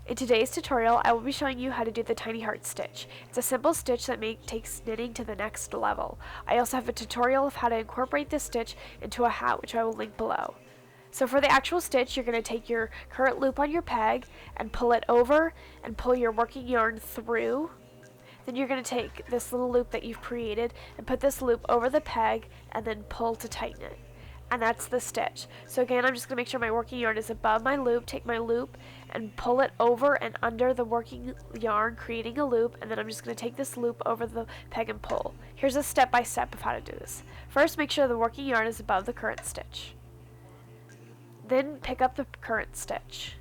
In today's tutorial, I will be showing you how to do the tiny heart stitch. It's a simple stitch that takes knitting to the next level. I also have a tutorial of how to incorporate this stitch into a hat, which I will link below. So for the actual stitch, you're going to take your current loop on your peg and pull it over and pull your working yarn through. Then you're going to take this little loop that you've created and put this loop over the peg and then pull to tighten it. And that's the stitch. So again, I'm just going to make sure my working yarn is above my loop, take my loop and pull it over and under the working yarn, creating a loop, and then I'm just going to take this loop over the peg and pull. Here's a step-by-step of how to do this. First, make sure the working yarn is above the current stitch. Then pick up the current stitch.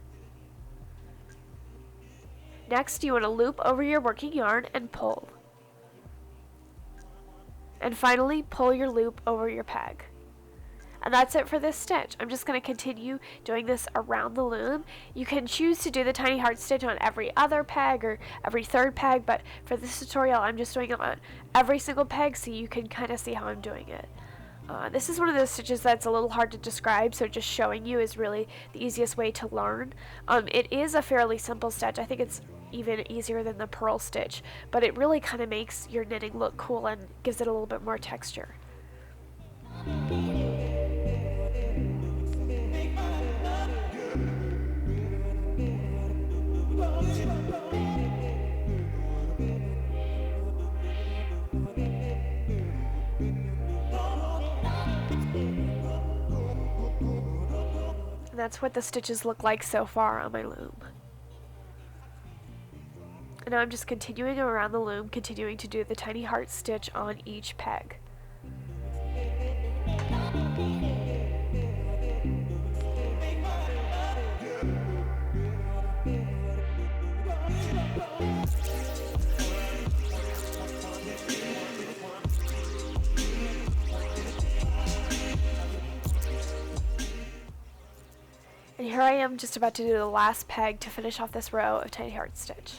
Next, you want to loop over your working yarn and pull. And finally, pull your loop over your peg. And that's it for this stitch. I'm just going to continue doing this around the loom. You can choose to do the tiny heart stitch on every other peg or every third peg, but for this tutorial I'm just doing it on every single peg so you can kind of see how I'm doing it. This is one of those stitches that's a little hard to describe, so just showing you is really the easiest way to learn. It is a fairly simple stitch. I think it's even easier than the purl stitch, but it really kind of makes your knitting look cool and gives it a little bit more texture. And that's what the stitches look like so far on my loom. And now I'm just continuing around the loom, continuing to do the tiny heart stitch on each peg. And here I am just about to do the last peg to finish off this row of tiny heart stitch.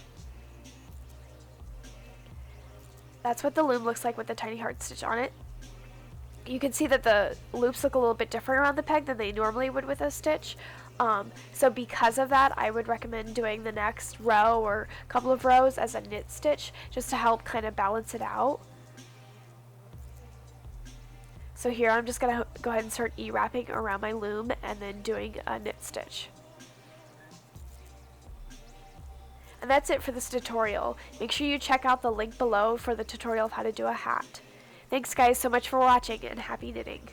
That's what the loom looks like with the tiny heart stitch on it. You can see that the loops look a little bit different around the peg than they normally would with a stitch. So because of that, I would recommend doing the next row or couple of rows as a knit stitch just to help kind of balance it out. So here I'm just going to go ahead and start E-wrapping around my loom and then doing a knit stitch. And that's it for this tutorial. Make sure you check out the link below for the tutorial of how to do a hat. Thanks guys so much for watching and happy knitting.